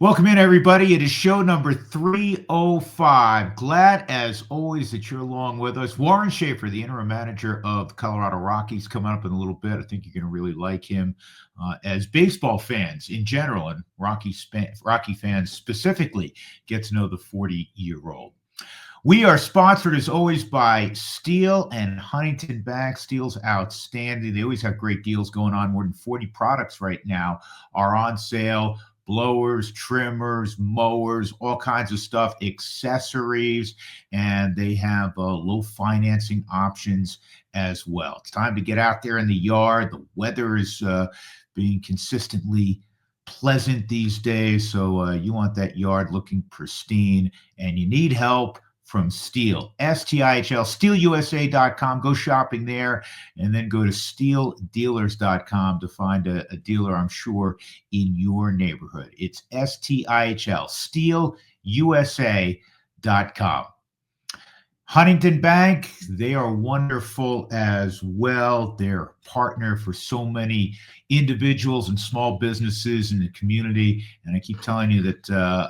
Welcome in, everybody. It is show number 305. Glad, as always, that you're along with us. Warren Schaeffer, the interim manager of the Colorado Rockies, coming up in a little bit. I think you're going to really like him. As baseball fans in general, and Rocky fans specifically, get to know the 40-year-old. We are sponsored, as always, by Steel and Huntington Bank. Steel's outstanding. They always have great deals going on. More than 40 products right now are on sale. Blowers, trimmers, mowers, all kinds of stuff, accessories, and they have low financing options as well. It's time to get out there in the yard. The weather is being consistently pleasant these days, so you want that yard looking pristine, and you need help from Steel, S-T-I-H-L, steelusa.com. Go shopping there, and then go to steeldealers.com to find a dealer, I'm sure, in your neighborhood. It's S-T-I-H-L, steelusa.com. Huntington Bank, they are wonderful as well. They're a partner for so many individuals and small businesses in the community. And I keep telling you that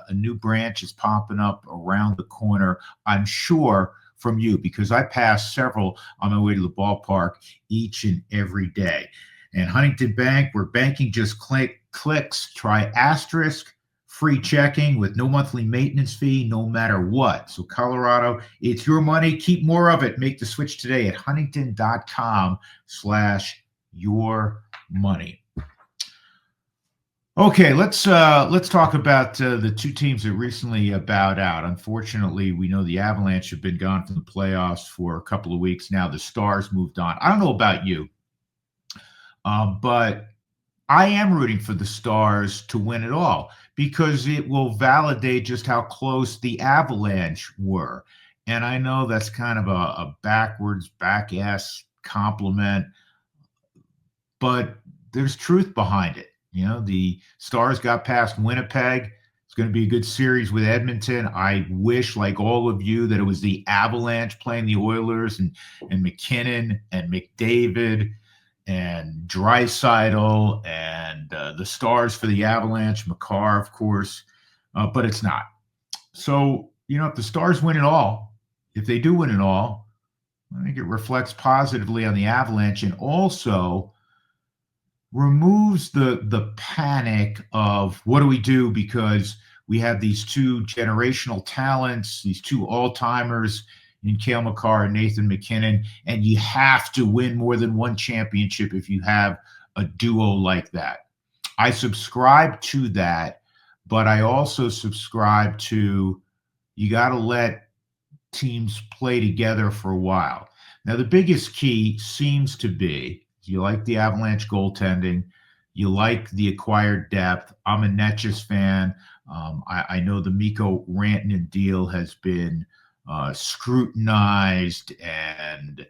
a new branch is popping up around the corner, I'm sure, from you, because I pass several on my way to the ballpark each and every day. And Huntington Bank, where banking just clicks, try asterisk. Free checking with no monthly maintenance fee, no matter what. So Colorado, it's your money. Keep more of it. Make the switch today at huntington.com/yourmoney. Okay, let's talk about the two teams that recently bowed out. Unfortunately, we know the Avalanche have been gone from the playoffs for a couple of weeks now. The Stars moved on. I don't know about you, but I am rooting for the Stars to win it all, because it will validate just how close the Avalanche were. And I know that's kind of a backwards, back-ass compliment, but there's truth behind it. You know, the Stars got past Winnipeg. It's going to be a good series with Edmonton. I wish, like all of you, that it was the Avalanche playing the Oilers and McKinnon and McDavid and Draisaitl and the Stars for the Avalanche, Makar, of course, but it's not. So, you know, if the Stars win it all, if they do win it all, I think it reflects positively on the Avalanche and also removes the panic of what do we do, because we have these two generational talents, these two all-timers in Cale Makar and Nathan McKinnon, and you have to win more than one championship if you have a duo like that. I subscribe to that, but I also subscribe to you got to let teams play together for a while. Now, the biggest key seems to be you like the Avalanche goaltending, you like the acquired depth. I'm a Netchus fan. I know the Mikko Rantanen deal has been scrutinized and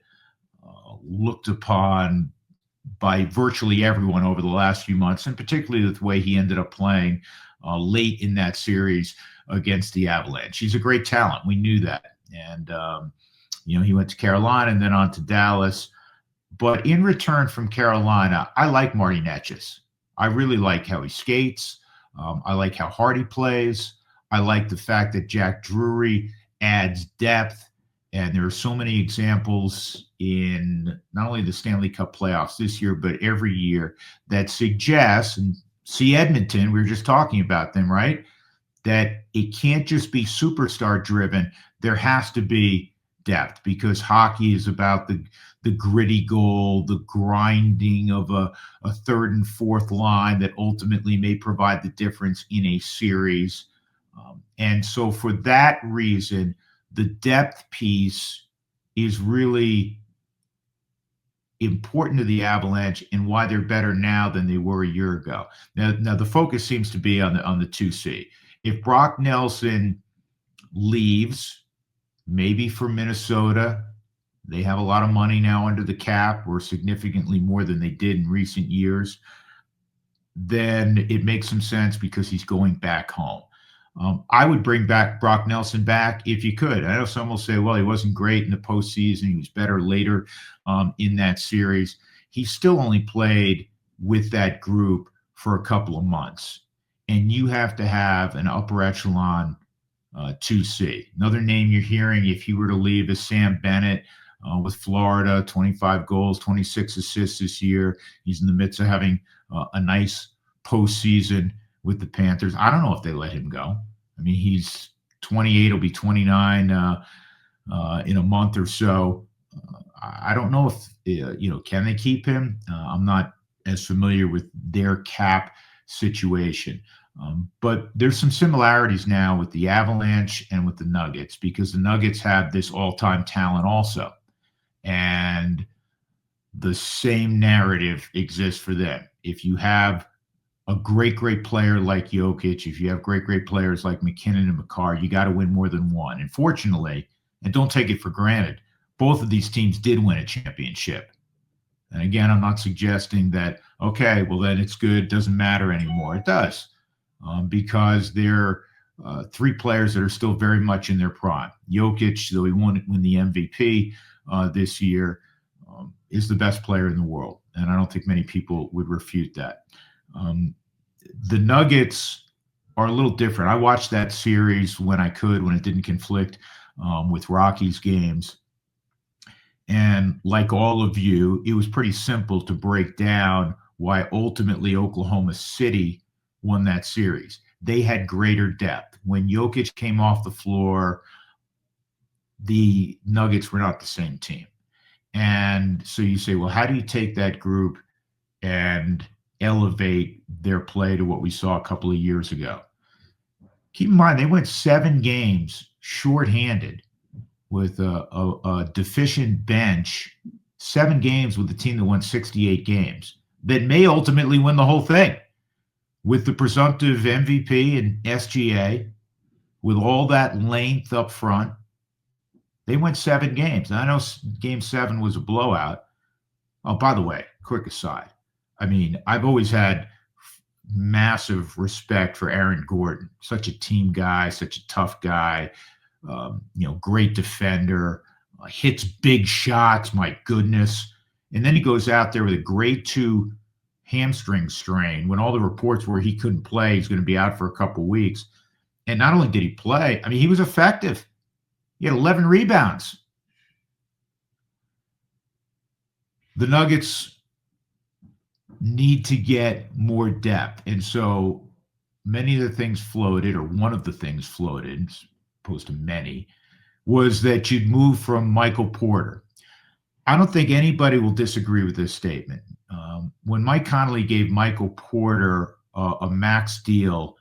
looked upon by virtually everyone over the last few months, and particularly with the way he ended up playing late in that series against the Avalanche. He's a great talent. We knew that. And, you know, he went to Carolina and then on to Dallas. But in return from Carolina, I like Marty Netchus. I really like how he skates. I like how hard he plays. I like the fact that Jack Drury adds depth, and there are so many examples in not only the Stanley Cup playoffs this year, but every year that suggests, and see Edmonton, we were just talking about them, right? That it can't just be superstar driven. There has to be depth, because hockey is about the gritty goal, the grinding of a third and fourth line that ultimately may provide the difference in a series. And so for that reason, the depth piece is really important to the Avalanche and why they're better now than they were a year ago. Now the focus seems to be on the 2C. If Brock Nelson leaves, maybe for Minnesota, they have a lot of money now under the cap, or significantly more than they did in recent years, then it makes some sense because he's going back home. I would bring back Brock Nelson back if you could. I know some will say, well, he wasn't great in the postseason. He was better later in that series. He still only played with that group for a couple of months. and you have to have an upper echelon 2C. Another name you're hearing if he were to leave is Sam Bennett with Florida, 25 goals, 26 assists this year. He's in the midst of having a nice postseason with the Panthers. I don't know if they let him go. I mean, he's 28, he'll be 29 in a month or so. I don't know if, can they keep him? I'm not as familiar with their cap situation. But there's some similarities now with the Avalanche and with the Nuggets because the Nuggets have this all-time talent also. And the same narrative exists for them. If you have a great player like Jokic, if you have great players like McKinnon and Makar, you got to win more than one. And fortunately, and don't take it for granted, both of these teams did win a championship. And again, I'm not suggesting that, okay, well, then it's good, doesn't matter anymore. It does, because they're three players that are still very much in their prime. Jokic, though he won the MVP this year, is the best player in the world. And I don't think many people would refute that. The Nuggets are a little different. I watched that series when I could, when it didn't conflict with Rockies games. And like all of you, it was pretty simple to break down why ultimately Oklahoma City won that series. They had greater depth. When Jokic came off the floor, the Nuggets were not the same team. And so you say, well, how do you take that group and elevate their play to what we saw a couple of years ago? Keep in mind, they went 7 games shorthanded with a deficient bench, 7 games with a team that won 68 games that may ultimately win the whole thing. With the presumptive MVP and SGA, with all that length up front, they went 7 games. And I know game 7 was a blowout. Oh, by the way, quick aside. I mean, I've always had massive respect for Aaron Gordon, such a team guy, such a tough guy, great defender, hits big shots, my goodness. And then he goes out there with a grade 2 hamstring strain when all the reports were he couldn't play, he's going to be out for a couple weeks. And not only did he play, I mean, he was effective. He had 11 rebounds. The Nuggets need to get more depth. And so many of the things floated, or one of the things floated, as opposed to many, was that you'd move from Michael Porter. I don't think anybody will disagree with this statement. When Mike Connolly gave Michael Porter a max deal,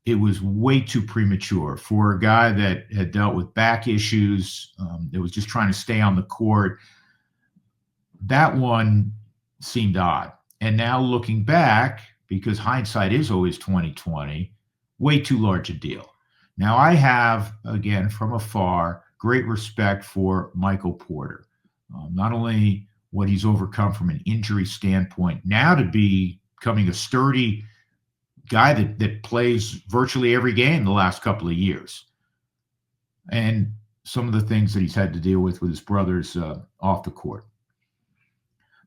it was way too premature for a guy that had dealt with back issues, that was just trying to stay on the court. That one seemed odd. And now looking back, because hindsight is always 20/20, way too large a deal. Now I have, again, from afar, great respect for Michael Porter. Not only what he's overcome from an injury standpoint, now to be becoming a sturdy guy that plays virtually every game the last couple of years. And some of the things that he's had to deal with his brothers off the court.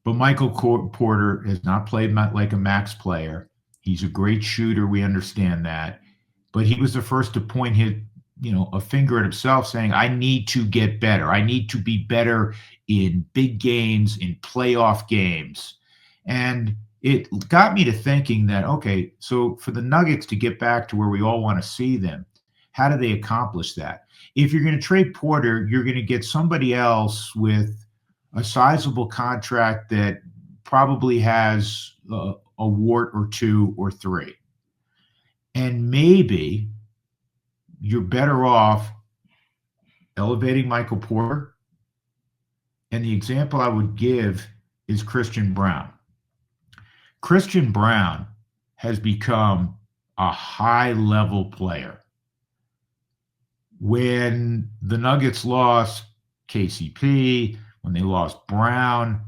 But Michael Porter has not played like a max player. He's a great shooter. We understand that. But he was the first to point a finger at himself saying, I need to get better. I need to be better in big games, in playoff games. And it got me to thinking that, okay, so for the Nuggets to get back to where we all want to see them, how do they accomplish that? If you're going to trade Porter, you're going to get somebody else with a sizable contract that probably has a wart or 2 or 3. And maybe you're better off elevating Michael Porter. And the example I would give is Christian Braun. Christian Braun has become a high-level player. When the Nuggets lost KCP, when they lost Brown,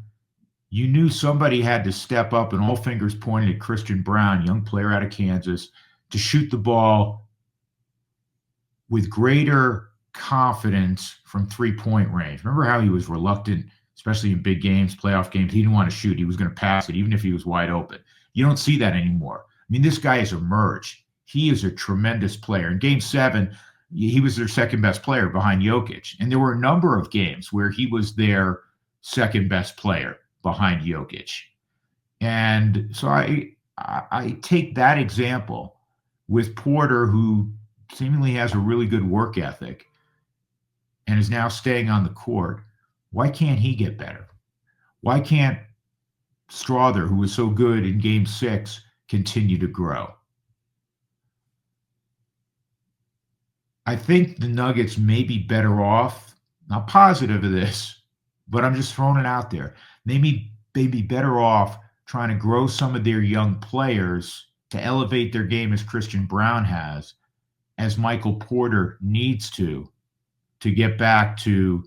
you knew somebody had to step up, and all fingers pointed at Christian Braun, young player out of Kansas, to shoot the ball with greater confidence from 3-point range. Remember how he was reluctant, especially in big games, playoff games? He didn't want to shoot. He was going to pass it, even if he was wide open. You don't see that anymore. I mean, this guy has emerged. he is a tremendous player. In Game 7, he was their second best player behind Jokic. And there were a number of games where he was their second best player behind Jokic. And so I take that example with Porter, who seemingly has a really good work ethic and is now staying on the court. Why can't he get better? Why can't Strother, who was so good in Game 6, continue to grow? I think the Nuggets may be better off, not positive of this, but I'm just throwing it out there. They may be better off trying to grow some of their young players to elevate their game as Christian Braun has, as Michael Porter needs to get back to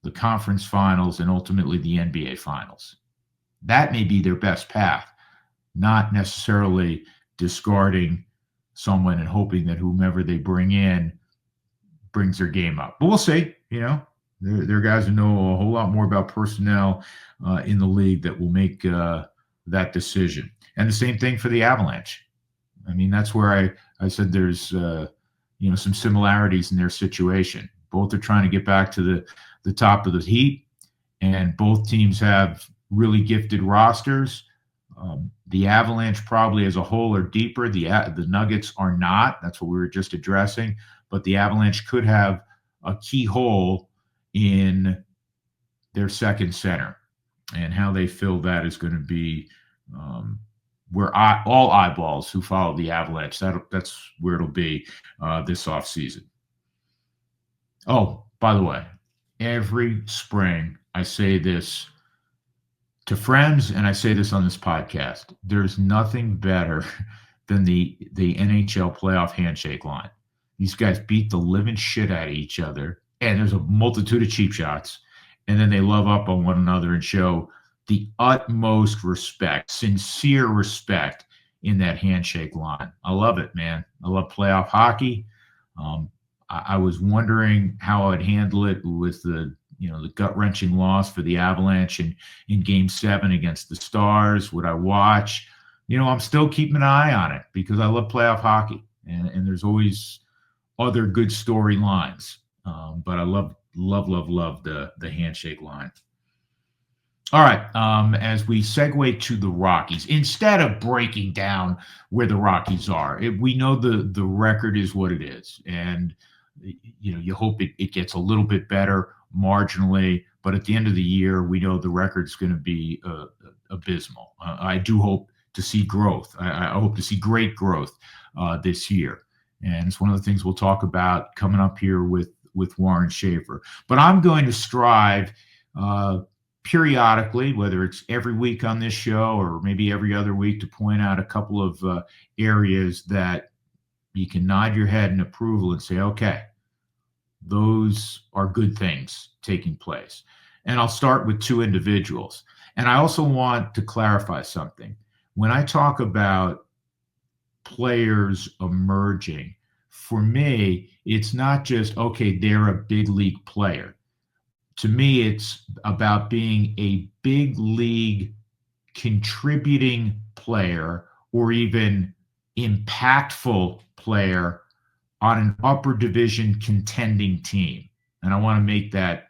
the conference finals and ultimately the NBA finals. That may be their best path, not necessarily discarding someone and hoping that whomever they bring in brings their game up. But we'll see. There are guys who know a whole lot more about personnel in the league that will make that decision. And the same thing for the Avalanche. I mean, that's where I said there's some similarities in their situation. Both are trying to get back to the top of the heat, and both teams have really gifted rosters. The Avalanche probably as a whole are deeper. The Nuggets are not. That's what we were just addressing. But the Avalanche could have a key hole in their second center, and how they fill that is going to be where all eyeballs who follow the Avalanche, that's where it'll be this offseason. Oh, by the way, every spring I say this to friends, and I say this on this podcast: there's nothing better than the NHL playoff handshake line. These guys beat the living shit out of each other, and there's a multitude of cheap shots, and then they love up on one another and show the utmost respect, sincere respect in that handshake line. I love it, man. I love playoff hockey. I was wondering how I'd handle it with the gut-wrenching loss for the Avalanche in Game 7 against the Stars. Would I watch? I'm still keeping an eye on it because I love playoff hockey, and there's always other good storylines. But I love the handshake line. All right, as we segue to the Rockies, instead of breaking down where the Rockies are, we know the record is what it is, and you hope it gets a little bit better marginally, but at the end of the year, we know the record's going to be abysmal. I do hope to see growth. I hope to see great growth this year, and it's one of the things we'll talk about coming up here with Warren Schaeffer. But I'm going to strive periodically, whether it's every week on this show or maybe every other week, to point out a couple of areas that you can nod your head in approval and say, okay, those are good things taking place. And I'll start with two individuals. And I also want to clarify something. When I talk about players emerging, for me, it's not just, okay, they're a big league player. To me, it's about being a big league contributing player or even impactful player on an upper division contending team. And I want to make that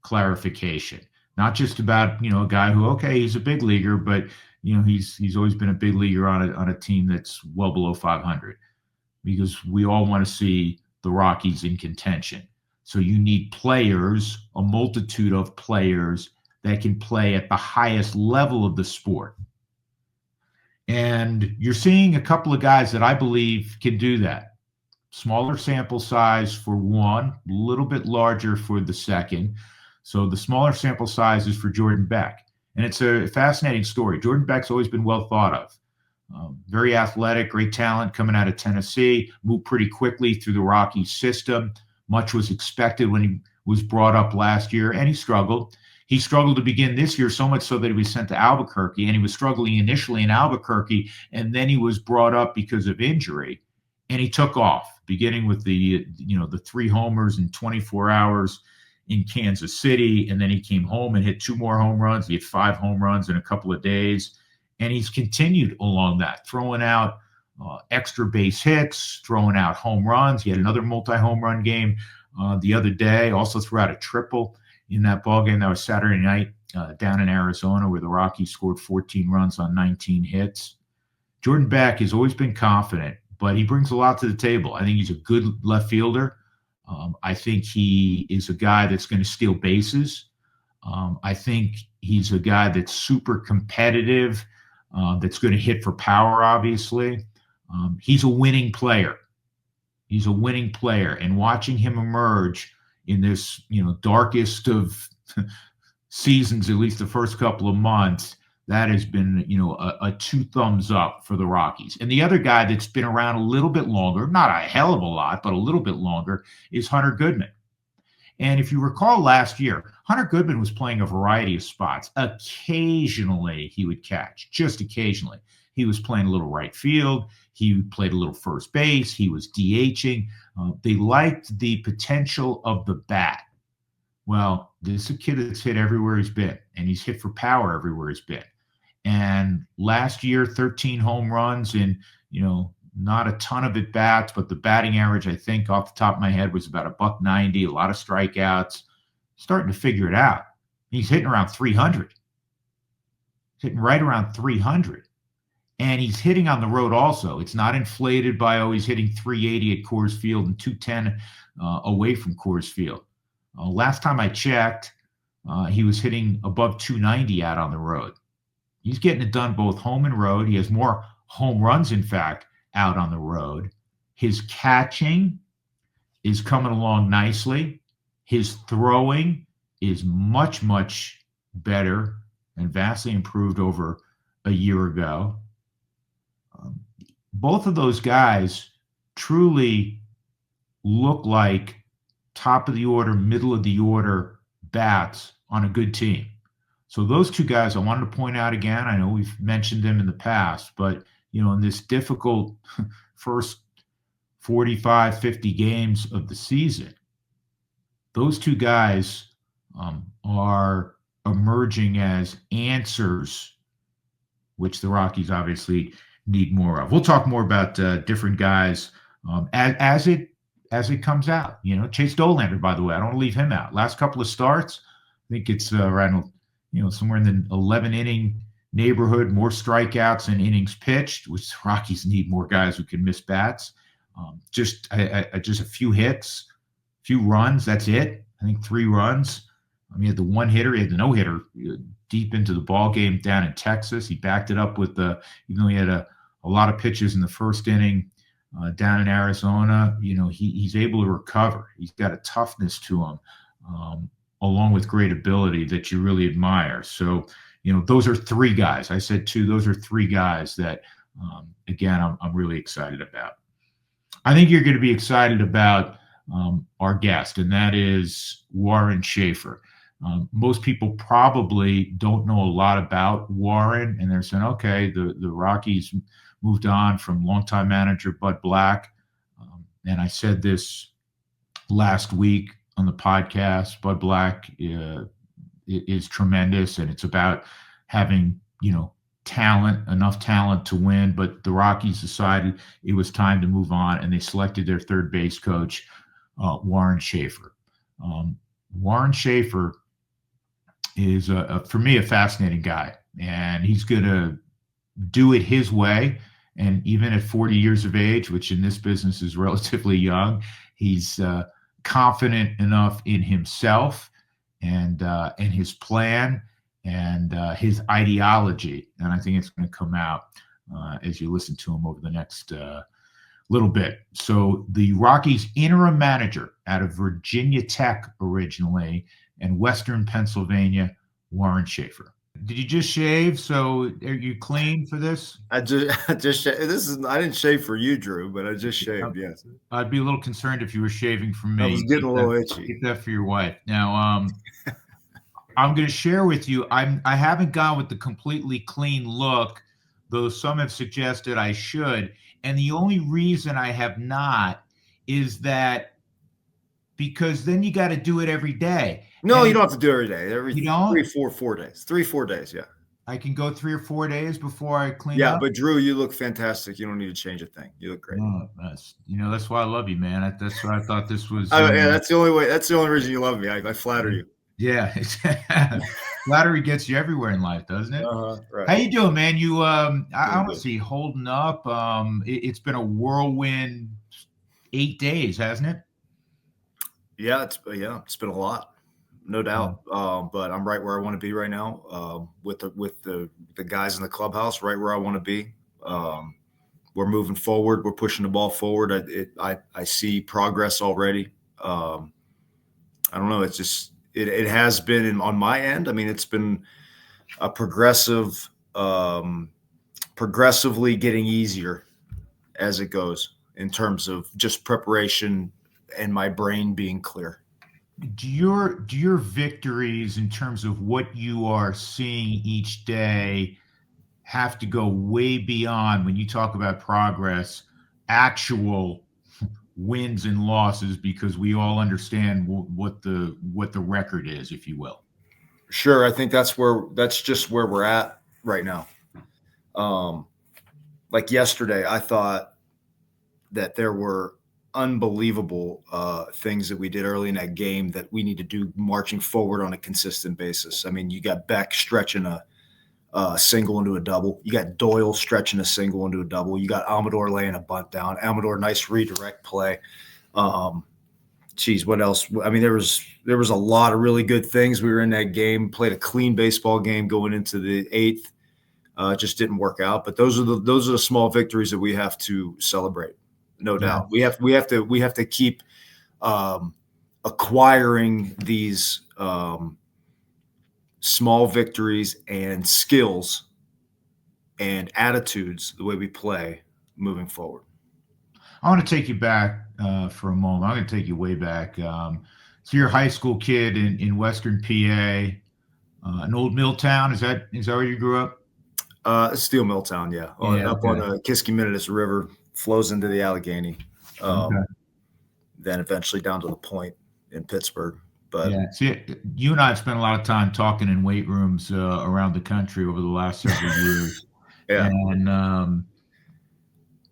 clarification. Not just about, a guy who, okay, he's a big leaguer, but he's always been a big leaguer on a team that's well below 500. Because we all want to see the Rockies in contention. So you need players, a multitude of players that can play at the highest level of the sport. And you're seeing a couple of guys that I believe can do that. Smaller sample size for one, a little bit larger for the second. So the smaller sample size is for Jordan Beck. And it's a fascinating story. Jordan Beck's always been well thought of. Very athletic, great talent coming out of Tennessee, moved pretty quickly through the Rockies system. Much was expected when he was brought up last year, and he struggled. He struggled to begin this year, so much so that he was sent to Albuquerque, and he was struggling initially in Albuquerque, and then he was brought up because of injury, and he took off, beginning with the 3 homers in 24 hours in Kansas City, and then he came home and hit 2 more home runs. He had 5 home runs in a couple of days. And he's continued along that, throwing out extra base hits, throwing out home runs. He had another multi-home run game the other day. Also threw out a triple in that ball game. That was Saturday night down in Arizona, where the Rockies scored 14 runs on 19 hits. Jordan Beck has always been confident, but he brings a lot to the table. I think he's a good left fielder. I think he is a guy that's going to steal bases. I think he's a guy that's super competitive, that's going to hit for power, obviously. He's a winning player. He's a winning player. And watching him emerge in this, darkest of seasons, at least the first couple of months, that has been, a two thumbs up for the Rockies. And the other guy that's been around a little bit longer, not a hell of a lot, but a little bit longer, is Hunter Goodman. And if you recall last year, Hunter Goodman was playing a variety of spots. Occasionally, he would catch, just occasionally. He was playing a little right field. He played a little first base. He was DHing. They liked the potential of the bat. Well, this is a kid that's hit everywhere he's been, and he's hit for power everywhere he's been. And last year, 13 home runs and, not a ton of at-bats, but the batting average, I think, off the top of my head, was about $190, a lot of strikeouts. Starting to figure it out. He's hitting around 300. He's hitting right around 300. And he's hitting on the road also. It's not inflated by, he's hitting 380 at Coors Field and 210 away from Coors Field. Last time I checked, he was hitting above 290 out on the road. He's getting it done both home and road. He has more home runs, in fact, out on the road. His catching is coming along nicely. His throwing is much, much better and vastly improved over a year ago. Both of those guys truly look like top of the order, middle of the order bats on a good team. So those two guys I wanted to point out again. I know we've mentioned them in the past, but in this difficult first 45, 50 games of the season, those two guys are emerging as answers, which the Rockies obviously need more of. We'll talk more about different guys as it comes out. Chase Dollander, by the way, I don't want to leave him out. Last couple of starts, I think it's around, somewhere in the 11 inning neighborhood, more strikeouts and innings pitched, which the Rockies need more guys who can miss bats. Just a few hits, few runs. That's it. I think 3 runs. He had the one hitter, he had the no hitter deep into the ball game down in Texas. He backed it up with even though he had a lot of pitches in the first inning down in Arizona. He's able to recover. He's got a toughness to him, along with great ability that you really admire. So, those are 3 guys. I said 2. Those are 3 guys that, again, I'm really excited about. I think you're going to be excited about our guest, and that is Warren Schaeffer. Most people probably don't know a lot about Warren, and they're saying, okay, the Rockies moved on from longtime manager Bud Black. And I said this last week on the podcast. Bud Black is tremendous, and it's about having, enough talent to win. But the Rockies decided it was time to move on, and they selected their third base coach, Warren Schaeffer. Warren Schaeffer is, for me, a fascinating guy, and he's going to do it his way. And even at 40 years of age, which in this business is relatively young, he's confident enough in himself and his plan and his ideology. And I think it's going to come out as you listen to him over the next little bit. So the Rockies interim manager out of Virginia Tech originally and Western Pennsylvania, Warren Schaeffer. Did you just shave? So are you clean for this? I just shaved. I didn't shave for you, Drew, but I just shaved. Yes. I'd be a little concerned if you were shaving for me. I was getting a little itchy. Get that for your wife. Now, I'm going to share with you. I haven't gone with the completely clean look, though some have suggested I should. And the only reason I have not is that because then you got to do it every day. No, you don't have to do it every day. You don't? 4 days. 3-4 days. Yeah. I can go 3 or 4 days before I clean Yeah, up. but Drew, you look fantastic. You don't need to change a thing. You look great. No, that's why I love you, man. That's why I thought this was. Yeah, that's the only way. That's the only reason you love me. I flatter you. Yeah, flattery gets you everywhere in life, doesn't it? Right. How you doing, man? You I want to Good. see holding up. It's been a whirlwind 8 days, hasn't it? Yeah, it's been a lot, no doubt. But I'm right where I want to be right now. With the guys in the clubhouse, right where I want to be. We're moving forward. We're pushing the ball forward. I see progress already. I don't know. It's just it has been on my end. I mean, it's been a progressively getting easier as it goes in terms of just preparation and my brain being clear. Do your victories in terms of what you are seeing each day have to go way beyond when you talk about progress, actual wins and losses, because we all understand what the record is, if you will. Sure, I think that's just where we're at right now. Like yesterday, I thought that there were unbelievable things that we did early in that game that we need to do marching forward on a consistent basis. I mean, you got Beck stretching a single into a double. You got Doyle stretching a single into a double. You got Amador laying a bunt down. Amador, nice redirect play. What else? I mean, there was a lot of really good things. We were in that game, played a clean baseball game going into the eighth. Just didn't work out. But those are the small victories that we have to celebrate. No doubt. We have to keep acquiring these small victories and skills and attitudes the way we play moving forward. I want to take you back for a moment. I'm going to take you way back. So you're a high school kid in Western PA, an old mill town. Is that where you grew up? Steel Mill Town, yeah. Up on the Kiskiminetas River, flows into the Allegheny. Then eventually down to the Point in Pittsburgh. But yeah, see, you and I have spent a lot of time talking in weight rooms around the country over the last several years. Yeah. And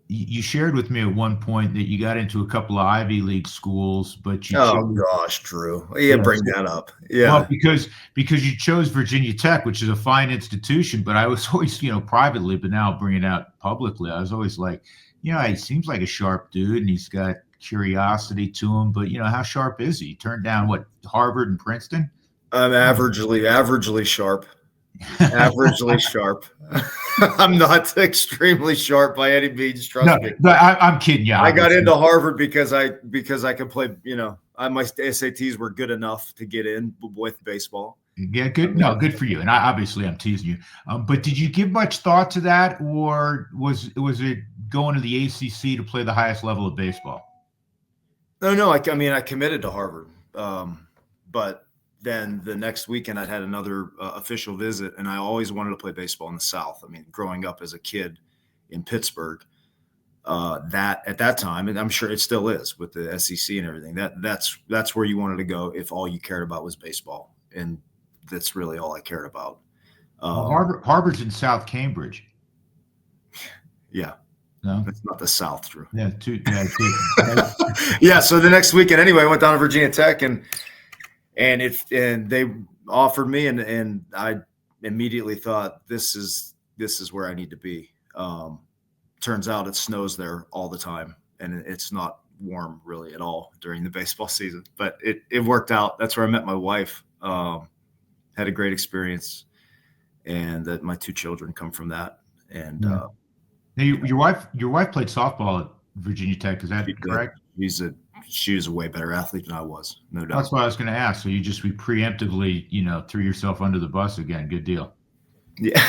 you shared with me at one point that you got into a couple of Ivy League schools, but you gosh, Drew, bring that up. Yeah, well, because you chose Virginia Tech, which is a fine institution. But I was always, privately, but now I'll bring it out publicly. I was always like, he seems like a sharp dude, and he's got curiosity to him. But how sharp is he? He turned down what, Harvard and Princeton? I'm averagely sharp. Averagely sharp. I'm not extremely sharp by any means. Trust me. But I'm kidding you. I got into Harvard because I could play. My SATs were good enough to get in with baseball. Yeah, good. No, good for you. And obviously, I'm teasing you. But did you give much thought to that, or was it going to the ACC to play the highest level of baseball? No. I committed to Harvard, but then the next weekend I had another official visit, and I always wanted to play baseball in the South. I mean, growing up as a kid in Pittsburgh, that at that time, and I'm sure it still is with the SEC and everything, that's where you wanted to go if all you cared about was baseball, and that's really all I cared about. Harvard's in South Cambridge. Yeah. No, that's not the South, Drew. Yeah, yeah. So the next weekend, anyway, I went down to Virginia Tech, and they offered me, and I immediately thought this is where I need to be. Turns out it snows there all the time, and it's not warm really at all during the baseball season. But it worked out. That's where I met my wife. Had a great experience, and that my two children come from that. And now your wife played softball at Virginia Tech. Is that correct? She was a way better athlete than I was, no doubt. That's what I was going to ask. So you just preemptively, threw yourself under the bus again. Good deal. Yeah,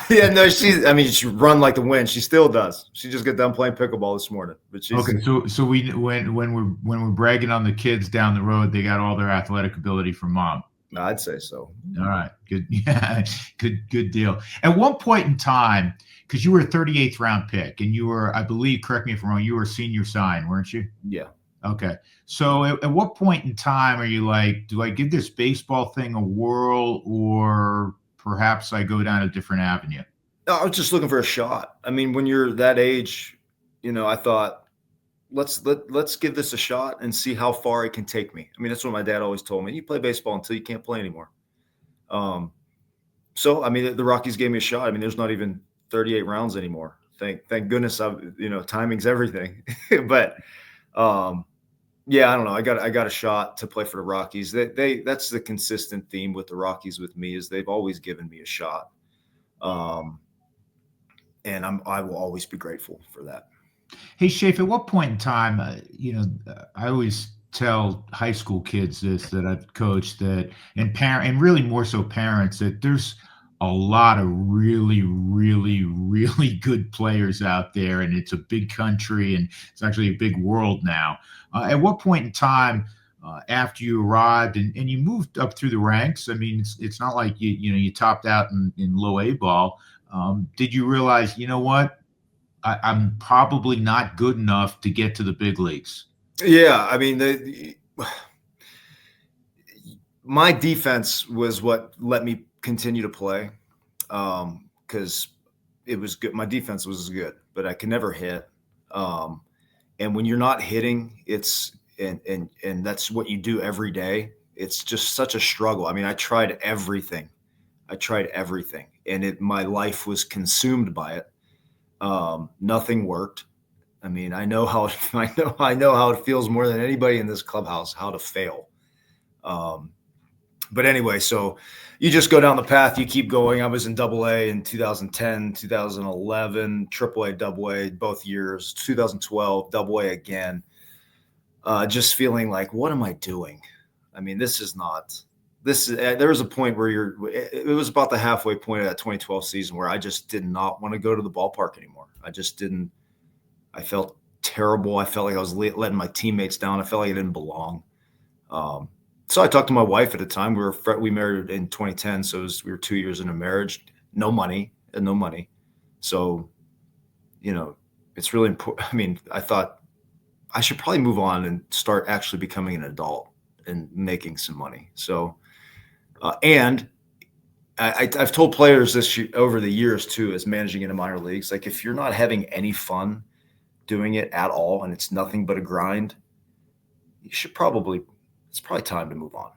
yeah. No, she run like the wind. She still does. She just got done playing pickleball this morning. But she's okay. So when we're bragging on the kids down the road, they got all their athletic ability from mom. I'd say so. All right. Good. Yeah. Good deal. At one point in time, because you were a 38th round pick, and you were, I believe, correct me if I'm wrong, you were a senior sign, weren't you? Yeah. Okay. So at what point in time are you like, do I give this baseball thing a whirl, or perhaps I go down a different avenue? I was just looking for a shot. I mean, when you're that age, I thought, let's give this a shot and see how far it can take me. I mean, that's what my dad always told me. You play baseball until you can't play anymore. So I mean, the Rockies gave me a shot. I mean, there's not even 38 rounds anymore. Thank goodness. Timing's everything. But yeah, I don't know. I got a shot to play for the Rockies. That's the consistent theme with the Rockies with me, is they've always given me a shot. And I will always be grateful for that. Hey, Schaefer, at what point in time, I always tell high school kids this, that I've coached, and really more so parents, that there's a lot of really, really, really good players out there, and it's a big country, and it's actually a big world now. At what point in time, after you arrived and you moved up through the ranks, I mean, it's not like you topped out in low A ball. Did you realize, you know what? I'm probably not good enough to get to the big leagues? Yeah, I mean, my defense was what let me continue to play, because it was good. My defense was good, but I could never hit. And when you're not hitting, and that's what you do every day. It's just such a struggle. I mean, I tried everything, and my life was consumed by it. Nothing worked. I mean, I know how it feels more than anybody in this clubhouse, how to fail. But anyway, so you just go down the path, you keep going. I was in AA in 2010, 2011, AAA, AA, both years, 2012, AA again. Just feeling like, what am I doing? I mean, there was a point where it was about the halfway point of that 2012 season where I just did not want to go to the ballpark anymore. I felt terrible. I felt like I was letting my teammates down. I felt like I didn't belong. So I talked to my wife at the time. We married in 2010. So we were 2 years into marriage, no money. So, it's really important. I mean, I thought I should probably move on and start actually becoming an adult and making some money. So, and I've told players this over the years too, as managing in the minor leagues, like if you're not having any fun doing it at all and it's nothing but a grind, it's probably time to move on.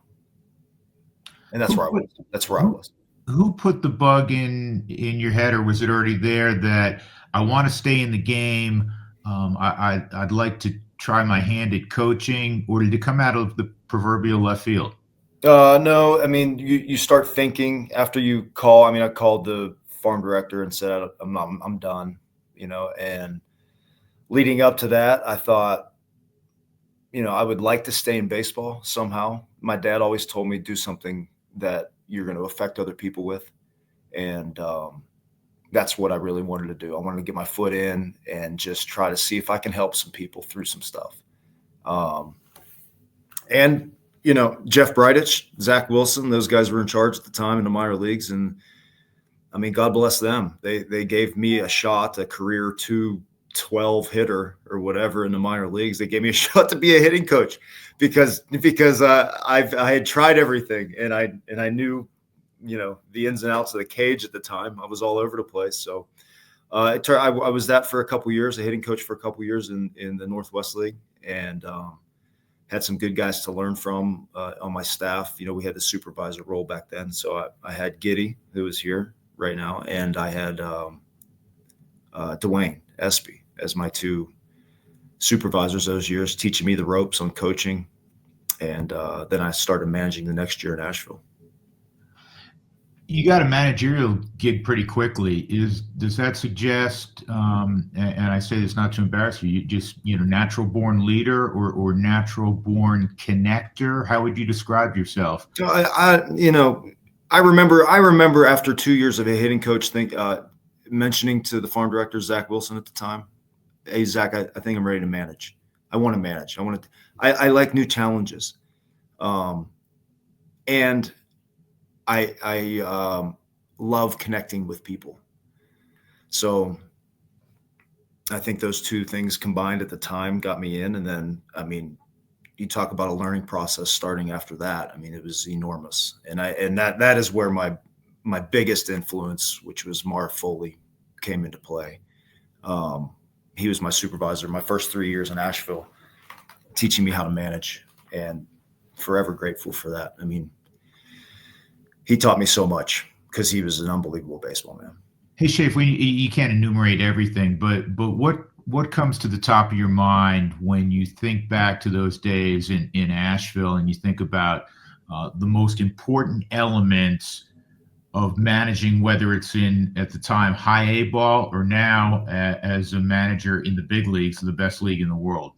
And that's where I was. Who put the bug in your head, or was it already there that I want to stay in the game? I'd like to try my hand at coaching, or did it come out of the proverbial left field? No, I mean, you start thinking after you call. I mean, I called the farm director and said, I'm done, and leading up to that, I thought, I would like to stay in baseball somehow. My dad always told me, do something that you're going to affect other people with. And that's what I really wanted to do. I wanted to get my foot in and just try to see if I can help some people through some stuff. And Jeff Bridich, Zach Wilson, those guys were in charge at the time in the minor leagues. And I mean, God bless them. They gave me a shot, a career 212 hitter or whatever in the minor leagues. They gave me a shot to be a hitting coach because I had tried everything, and I knew, the ins and outs of the cage at the time. I was all over the place. So I was that for a couple of years, a hitting coach for a couple of years in the Northwest League, and had some good guys to learn from on my staff. We had the supervisor role back then. So I had Giddy, who is here right now, and I had Dwayne Espy as my two supervisors those years, teaching me the ropes on coaching. And then I started managing the next year in Asheville. You got a managerial gig pretty quickly. Does that suggest, and I say this not to embarrass you, just natural born leader or natural born connector? How would you describe yourself? I remember after 2 years of a hitting coach, mentioning to the farm director Zach Wilson at the time, "Hey Zach, I think I'm ready to manage. I want to manage. I like new challenges, and I love connecting with people." So I think those two things combined at the time got me in. And then, I mean, you talk about a learning process starting after that. I mean, it was enormous. And that is where my my biggest influence, which was Marv Foley, came into play. He was my supervisor my first 3 years in Asheville, teaching me how to manage, and forever grateful for that. I mean, he taught me so much because he was an unbelievable baseball man. Hey, Schaefer, you can't enumerate everything, but what comes to the top of your mind when you think back to those days in Asheville, and you think about the most important elements of managing, whether it's in, at the time, high A ball, or now as a manager in the big leagues, the best league in the world?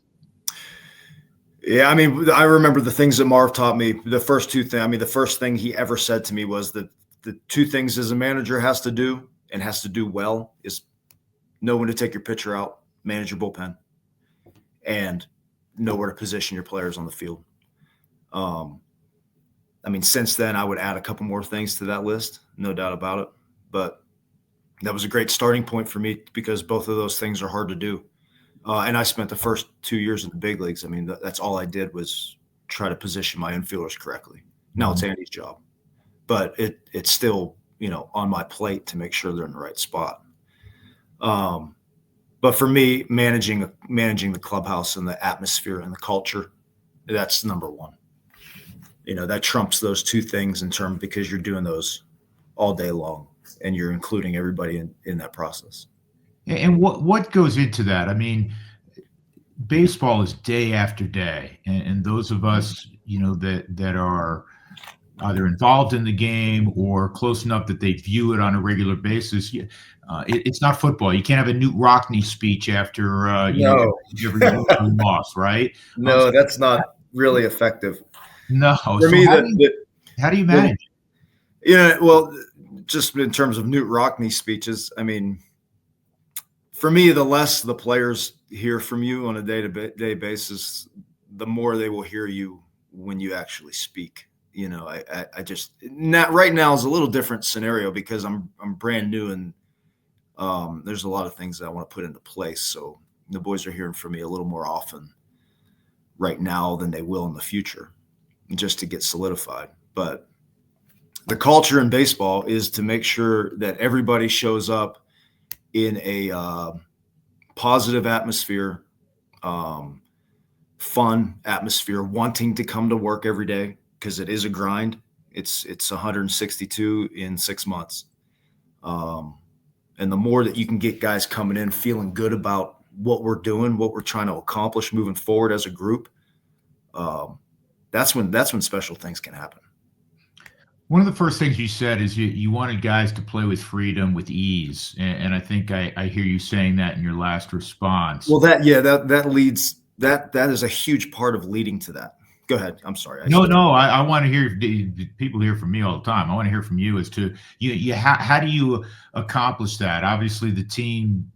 Yeah, I mean, I remember the things that Marv taught me. The first two things, I mean, the first thing he ever said to me was that the two things as a manager has to do, and has to do well, is know when to take your pitcher out, manage your bullpen, and know where to position your players on the field. I mean, since then, I would add a couple more things to that list, no doubt about it. But that was a great starting point for me because both of those things are hard to do. And I spent the first 2 years in the big leagues. I mean, that's all I did was try to position my infielders correctly. Now it's Andy's job, but it's still, on my plate to make sure they're in the right spot. But for me, managing the clubhouse and the atmosphere and the culture, that's number one. That trumps those two things because you're doing those all day long and you're including everybody in that process. And what goes into that? I mean, baseball is day after day, and those of us, that are either involved in the game or close enough that they view it on a regular basis, it's not football. You can't have a Newt Rockne speech after every loss, right? No, that's not really effective. No. For so me, how do you manage? Well, just in terms of Newt Rockne speeches, I mean, for me, the less the players hear from you on a day-to-day basis, the more they will hear you when you actually speak. I just right now is a little different scenario because I'm brand new and there's a lot of things that I want to put into place. So the boys are hearing from me a little more often right now than they will in the future, just to get solidified. But the culture in baseball is to make sure that everybody shows up in a positive atmosphere, fun atmosphere, wanting to come to work every day because it is a grind. It's 162 in 6 months. And the more that you can get guys coming in feeling good about what we're doing, what we're trying to accomplish moving forward as a group, that's when special things can happen. One of the first things you said is you wanted guys to play with freedom, with ease, and I think I hear you saying that in your last response. Well, that leads that is a huge part of leading to that. Go ahead. I'm sorry. I want to hear. People hear from me all the time. I want to hear from you as to how do you accomplish that? Obviously, the team,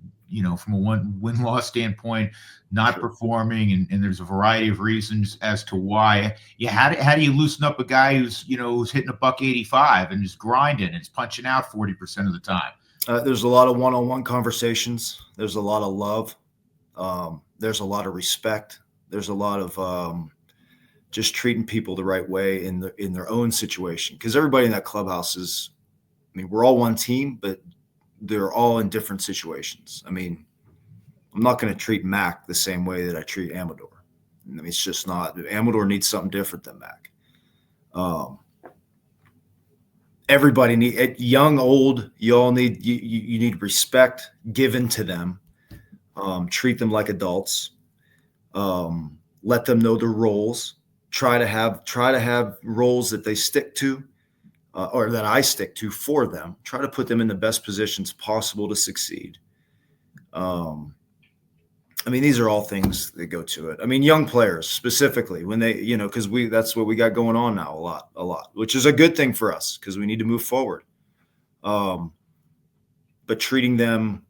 from a win-loss standpoint, not performing, and there's a variety of reasons as to why. How do you loosen up a guy who's hitting a $185 and is grinding and is punching out 40% of the time? There's a lot of one-on-one conversations. There's a lot of love. There's a lot of respect. There's a lot of just treating people the right way in their own situation, because everybody in that clubhouse is, we're all one team, but they're all in different situations. I'm not going to treat Mac the same way that I treat Amador. It's just not. Amador needs something different than Mac. Everybody young, old. You all need you need respect given to them. Treat them like adults. Let them know their roles. Try to have roles that they stick to, or that I stick to for them. Try to put them in the best positions possible to succeed. These are all things that go to it. Young players specifically, when they, because that's what we got going on now a lot, which is a good thing for us because we need to move forward. But treating them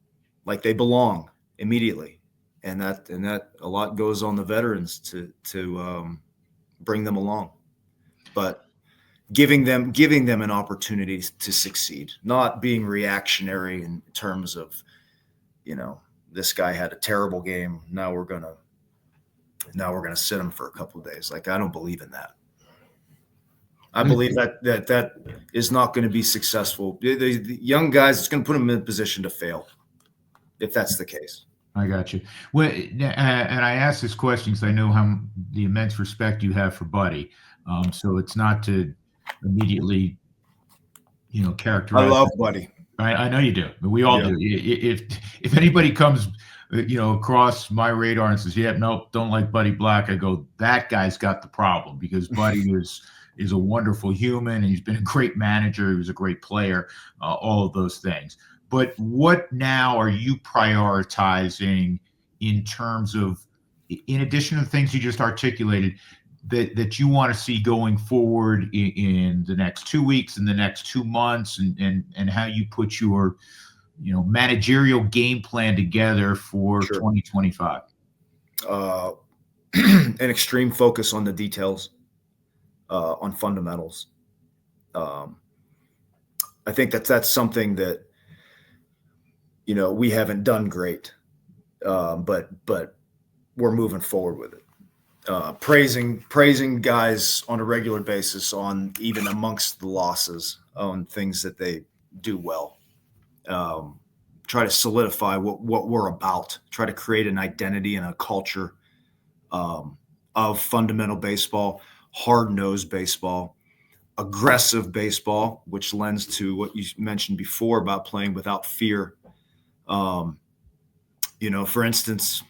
like they belong immediately, and that a lot goes on the veterans to bring them along, but giving them an opportunity to succeed, not being reactionary in terms of, this guy had a terrible game. Now we're gonna sit him for a couple of days. I don't believe in that. I believe that is not going to be successful. The young guys, it's going to put them in a position to fail if that's the case. I got you. Well, and I ask this question because I know the immense respect you have for Buddy. So it's not to immediately, I characterize. love Buddy. I know you do, but we all Yeah. do. If anybody comes, across my radar and says, "Yeah, nope, don't like Buddy Black," I go, "That guy's got the problem," because Buddy is a wonderful human and he's been a great manager. He was a great player, all of those things. But what now are you prioritizing in terms of, in addition to the things you just articulated, that you want to see going forward in the next 2 weeks, in the next 2 months, and how you put your managerial game plan together for Sure. 2025? An extreme focus on the details, on fundamentals. I think that's something that we haven't done great, but we're moving forward with it. Praising guys on a regular basis, on even amongst the losses, on things that they do well. Try to solidify what we're about. Try to create an identity and a culture of fundamental baseball, hard-nosed baseball, aggressive baseball, which lends to what you mentioned before about playing without fear. For instance,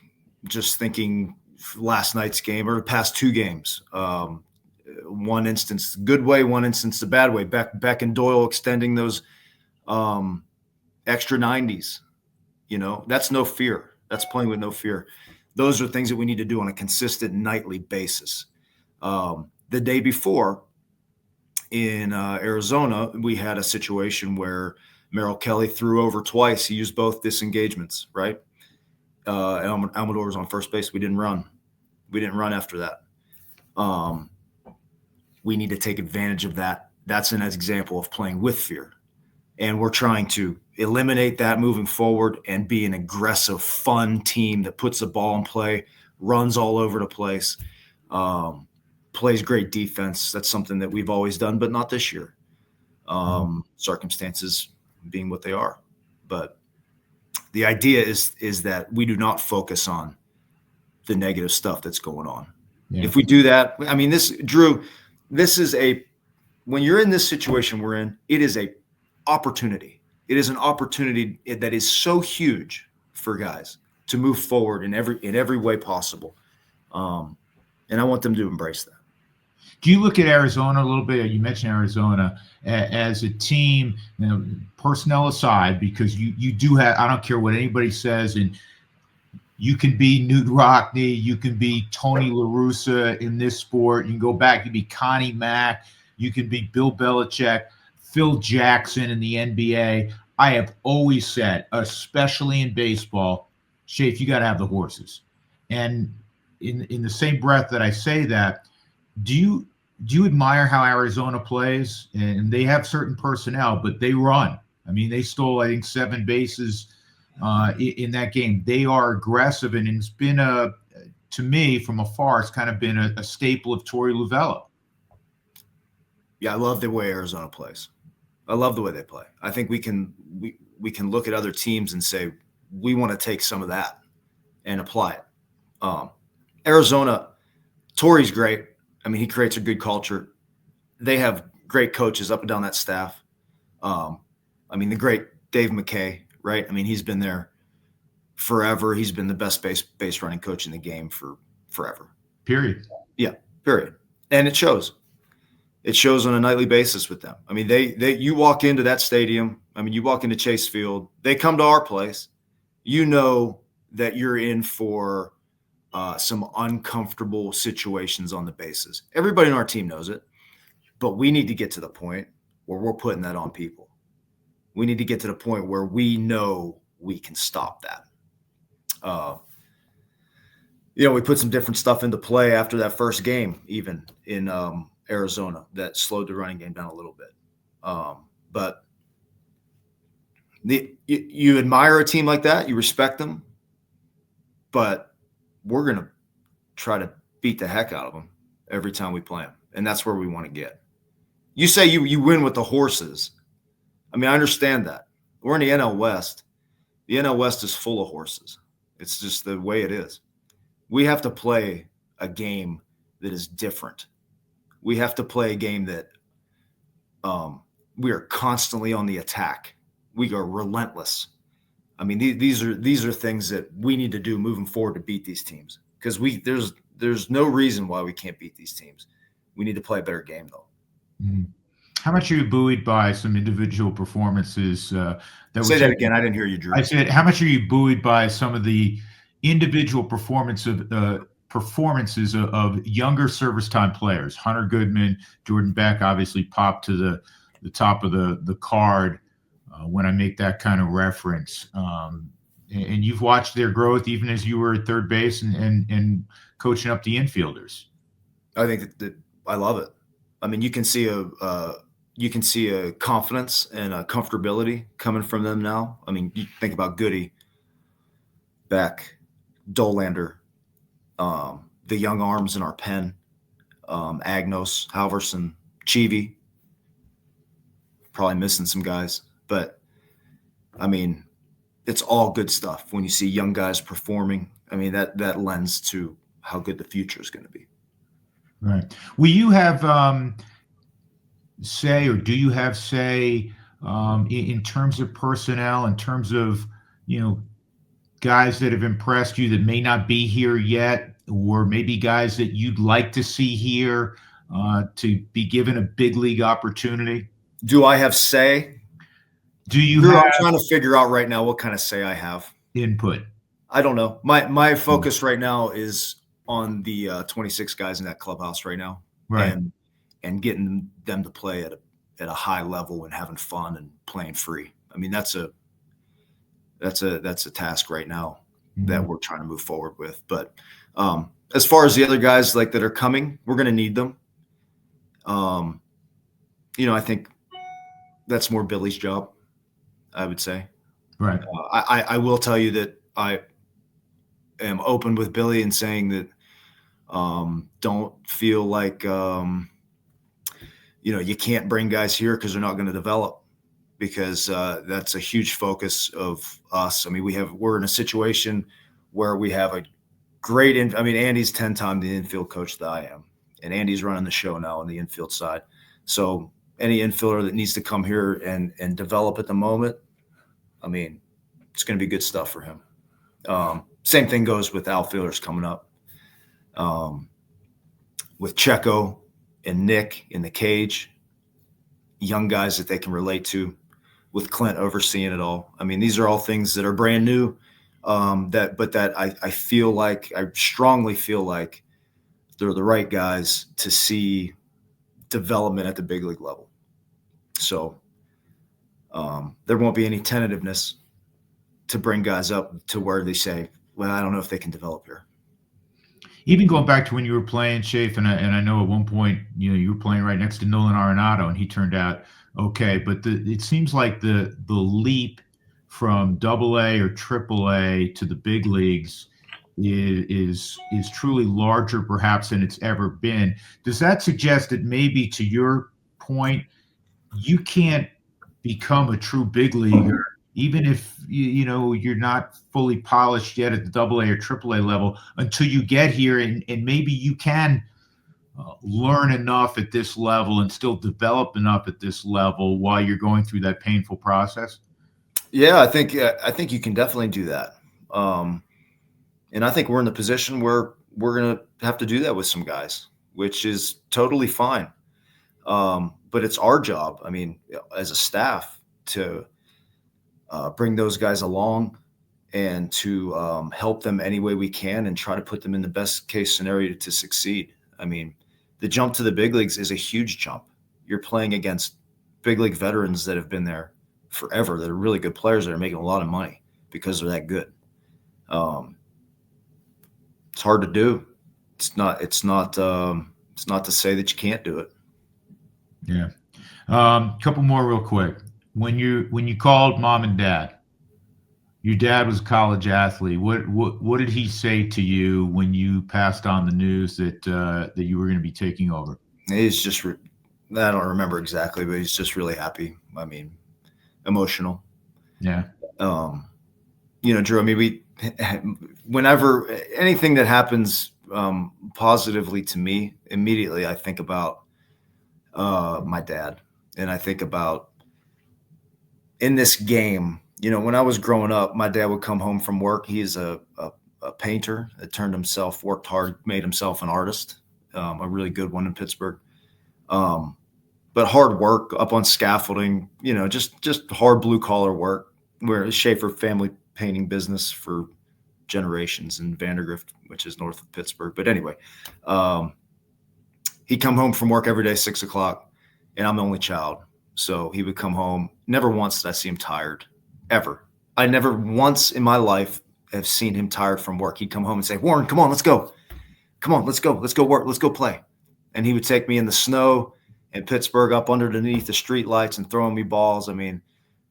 just thinking last night's game or the past two games, one instance the good way, one instance the bad way. Beck and Doyle extending those extra 90s. That's no fear. That's playing with no fear. Those are things that we need to do on a consistent nightly basis. The day before in Arizona, we had a situation where Merrill Kelly threw over twice. He used both disengagements, right? Almador was on first base. We didn't run. After that. We need to take advantage of that. That's an example of playing with fear. And we're trying to eliminate that moving forward and be an aggressive, fun team that puts the ball in play, runs all over the place, plays great defense. That's something that we've always done, but not this year. Circumstances being what they are. But the idea is that we do not focus on the negative stuff that's going on. Yeah. If we do that, I mean, Drew, when you're in this situation we're in, it is a opportunity. It is an opportunity that is so huge for guys to move forward in every way possible. And I want them to embrace that. Do you look at Arizona a little bit? You mentioned Arizona as a team, personnel aside, because you do have, I don't care what anybody says, and you can be Newt Rockney, you can be Tony La Russa in this sport, you can go back, you can be Connie Mack, you can be Bill Belichick, Phil Jackson in the NBA. I have always said, especially in baseball, Schaefer, you got to have the horses. And in the same breath that I say that, do you admire how Arizona plays? And they have certain personnel, but they run. I mean, they stole, I think, 7 bases in that game. They are aggressive, and it's been to me, from afar, it's kind of been a staple of Torey Lovullo. Yeah, I love the way Arizona plays. I love the way they play. I think we can look at other teams and say we want to take some of that and apply it. Arizona, Torey's great. I mean, he creates a good culture. They have great coaches up and down that staff. I mean, the great Dave McKay, right? I mean, he's been there forever. He's been the best base running coach in the game for forever. Period. Yeah, period. And it shows. It shows on a nightly basis with them. I mean, you walk into that stadium. I mean, you walk into Chase Field. They come to our place. You know that you're in for some uncomfortable situations on the bases. Everybody on our team knows it, but we need to get to the point where we're putting that on people. We need to get to the point where we know we can stop that. We put some different stuff into play after that first game, even in Arizona, that slowed the running game down a little bit. But you admire a team like that, you respect them, but we're going to try to beat the heck out of them every time we play them. And that's where we want to get. You say you win with the horses. I mean, I understand that. We're in the NL West. The NL West is full of horses. It's just the way it is. We have to play a game that is different. We have to play a game that we are constantly on the attack. We are relentless. I mean, these are things that we need to do moving forward to beat these teams, because there's no reason why we can't beat these teams. We need to play a better game, though. Mm-hmm. How much are you buoyed by some individual performances? Say that again. I didn't hear you, Drew. I said, how much are you buoyed by some of the individual performances of younger service time players? Hunter Goodman, Jordan Beck obviously popped to the top of the card when I make that kind of reference. And you've watched their growth even as you were at third base and coaching up the infielders. I think that I love it. I mean, you can see a confidence and a comfortability coming from them now. I mean, you think about Goody, Beck, Dolander, the young arms in our pen, Agnos, Halverson, Chivy. Probably missing some guys, but I mean, it's all good stuff when you see young guys performing. I mean, that lends to how good the future is going to be. Right. Will you have say, or do you have say in terms of personnel, in terms of, guys that have impressed you that may not be here yet, or maybe guys that you'd like to see here to be given a big league opportunity? Do I have say? Do you have I'm trying to figure out right now what kind of say I have. Input? I don't know. My focus right now is on the 26 guys in that clubhouse right now, right, and getting them to play at a high level and having fun and playing free. I mean, that's a task right now that we're trying to move forward with. But as far as the other guys that are coming, we're going to need them. I think that's more Billy's job, I would say. Right. I will tell you that I am open with Billy in saying that don't feel like you can't bring guys here because they're not going to develop, because that's a huge focus of us. I mean, we're in a situation where we have a great Andy's 10-time the infield coach that I am, and Andy's running the show now on the infield side. So any infielder that needs to come here and develop at the moment, I mean, it's going to be good stuff for him. Same thing goes with outfielders coming up. With Checo and Nick in the cage, young guys that they can relate to, with Clint overseeing it all. I mean, these are all things that are brand new, that I strongly feel like they're the right guys to see development at the big league level. So there won't be any tentativeness to bring guys up to where they say, well, I don't know if they can develop here. Even going back to when you were playing, Schaefer, and I know at one point, you were playing right next to Nolan Arenado, and he turned out okay. But it seems like the leap from AA or AAA to the big leagues is truly larger, perhaps, than it's ever been. Does that suggest that maybe, to your point, you can't become a true big leaguer, even if you're not fully polished yet at the AA or AAA level, until you get here, and maybe you can learn enough at this level and still develop enough at this level while you're going through that painful process? Yeah, I think you can definitely do that. And I think we're in the position where we're going to have to do that with some guys, which is totally fine. But it's our job, I mean, as a staff, to bring those guys along and to help them any way we can and try to put them in the best case scenario to succeed. I mean, the jump to the big leagues is a huge jump. You're playing against big league veterans that have been there forever, that are really good players that are making a lot of money because they're that good. It's hard to do. It's not to say that you can't do it. Yeah. Couple more real quick. When you called mom and dad, your dad was a college athlete. What did he say to you when you passed on the news that you were going to be taking over? He's just I don't remember exactly, but he's just really happy. I mean, emotional. Yeah. Drew, I mean, whenever anything that happens positively to me, immediately I think about my dad, and I think about in this game. When I was growing up, my dad would come home from work. He's a painter that worked hard, made himself an artist, a really good one in Pittsburgh. But hard work up on scaffolding, just hard blue collar work. Where Schaeffer family painting business for generations in Vandergrift, which is north of Pittsburgh. But anyway, he'd come home from work every day, 6:00, and I'm the only child. So he would come home. Never once did I see him tired, ever. I never once in my life have seen him tired from work. He'd come home and say, "Warren, come on, let's go. Come on, let's go. Let's go work. Let's go play." And he would take me in the snow in Pittsburgh up underneath the street lights and throwing me balls. I mean,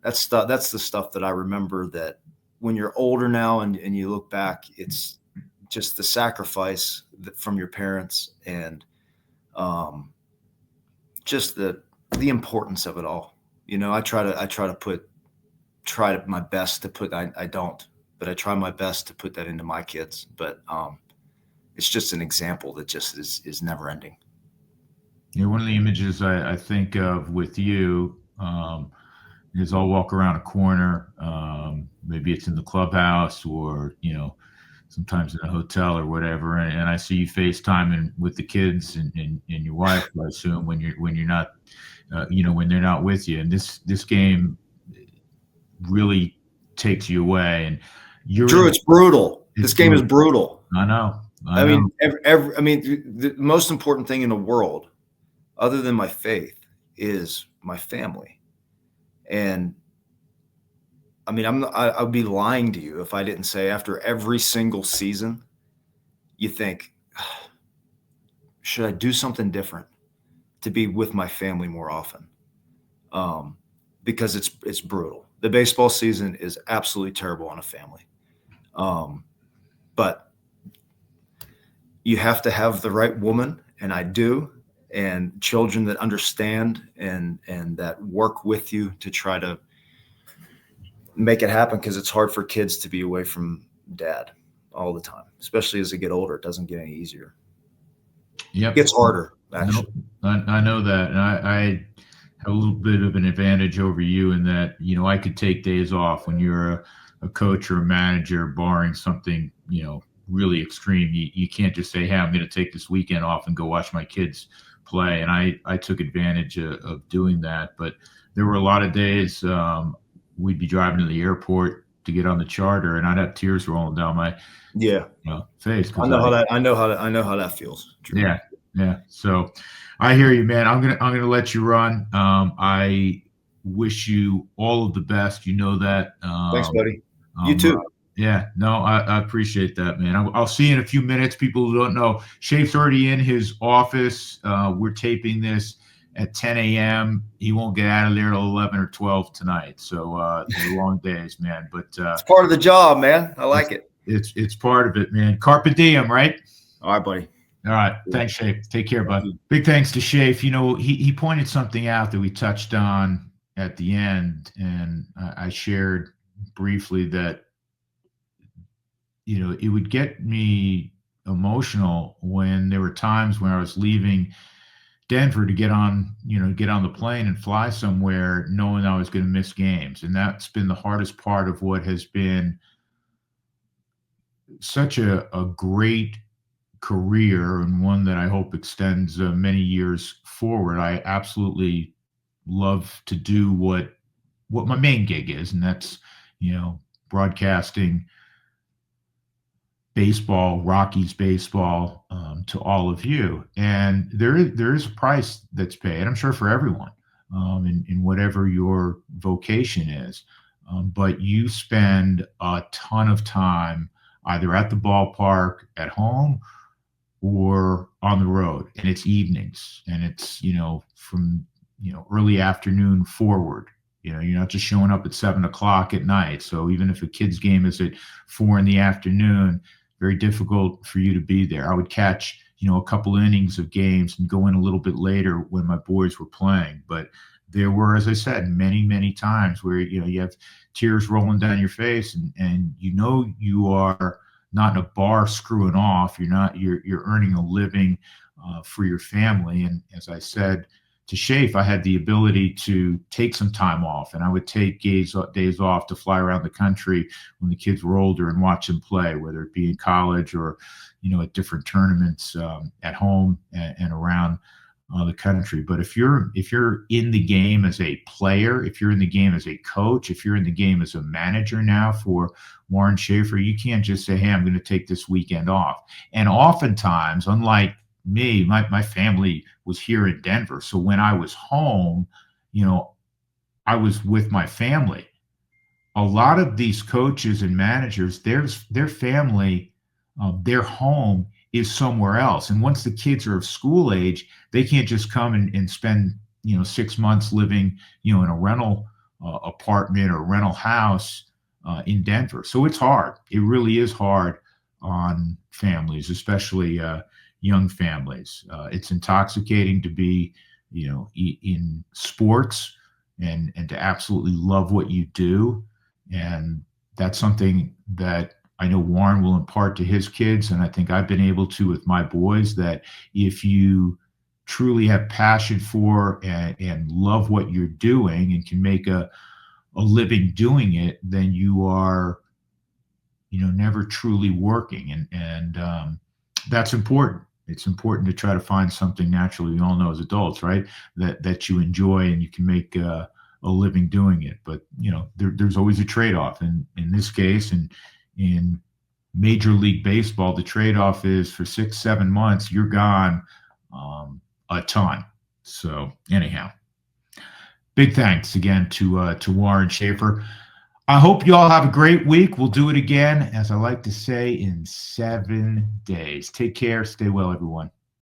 that's the stuff that I remember, that when you're older now and you look back, it's just the sacrifice from your parents and just the importance of it all. I try my best to put, I don't, but I try my best to put that into my kids. But it's just an example that just is never ending. One of the images I think of with you is I'll walk around a corner, maybe it's in the clubhouse or, sometimes in a hotel or whatever, and I see you FaceTiming with the kids and your wife, I assume, when you're not, when they're not with you. And this game really takes you away. And Drew, it's brutal. This game is brutal. I know. I mean, the most important thing in the world, other than my faith, is my family. And I mean, I would be lying to you if I didn't say after every single season, you think, should I do something different to be with my family more often? Because it's brutal. The baseball season is absolutely terrible on a family. But you have to have the right woman, and I do, and children that understand and that work with you to try to make it happen, because it's hard for kids to be away from dad all the time, especially as they get older. It doesn't get any easier. Yep. It gets harder, actually. I know that. And I have a little bit of an advantage over you in that, I could take days off when you're a coach or a manager, barring something, really extreme. You can't just say, hey, I'm going to take this weekend off and go watch my kids play. And I took advantage of doing that. But there were a lot of days we'd be driving to the airport to get on the charter, and I'd have tears rolling down my face. I know how that feels. True. Yeah. So I hear you, man. I'm gonna let you run. I wish you all of the best. You know that. Thanks, buddy. You too. I appreciate that, man. I'll see you in a few minutes. People who don't know, Shafe's already in his office. We're taping this at 10 a.m. He won't get out of there till 11 or 12 tonight. So they're long days, man. But it's part of the job, man. I like it. It's part of it, man. Carpe diem, right? All right, buddy. All right. Thanks, Shafe. Take care, bud. Big thanks to Shafe. He pointed something out that we touched on at the end, and I shared briefly that, it would get me emotional when there were times when I was leaving Denver to get on the plane and fly somewhere knowing I was going to miss games. And that's been the hardest part of what has been such a great career, and one that I hope extends many years forward. I absolutely love to do what my main gig is, and that's, broadcasting baseball, Rockies baseball, to all of you. And there is a price that's paid, I'm sure, for everyone, in whatever your vocation is. But you spend a ton of time either at the ballpark, at home, or on the road, and it's evenings, and it's, from, early afternoon forward. You're not just showing up at 7:00 at night. So even if a kid's game is at 4 in the afternoon, very difficult for you to be there. I would catch, a couple innings of games and go in a little bit later when my boys were playing. But there were, as I said, many, many times where, you have tears rolling down your face, and you are not in a bar screwing off. You're earning a living for your family. And as I said to Schaefer, I had the ability to take some time off, and I would take days off to fly around the country when the kids were older and watch them play, whether it be in college or, at different tournaments at home and around the country. But if you're in the game as a player, if you're in the game as a coach, if you're in the game as a manager now for Warren Schaeffer, you can't just say, hey, I'm going to take this weekend off. And oftentimes, unlike me, my family was here in Denver. So when I was home, I was with my family. A lot of these coaches and managers, their family, their home is somewhere else. And once the kids are of school age, they can't just come and spend, 6 months living, in a rental apartment or rental house in Denver. So it's hard. It really is hard on families, especially young families. It's intoxicating to be, in sports and to absolutely love what you do. And that's something that I know Warren will impart to his kids. And I think I've been able to with my boys, that if you truly have passion for and love what you're doing and can make a living doing it, then you are, never truly working. And that's important. It's important to try to find something naturally. We all know as adults, right, that you enjoy and you can make a living doing it. But there's always a trade-off. And in this case, and in Major League Baseball, the trade-off is for 6-7 months you're gone a ton. So anyhow, big thanks again to Warren Schaeffer. I hope you all have a great week. We'll do it again, as I like to say, in 7 days. Take care. Stay well, everyone.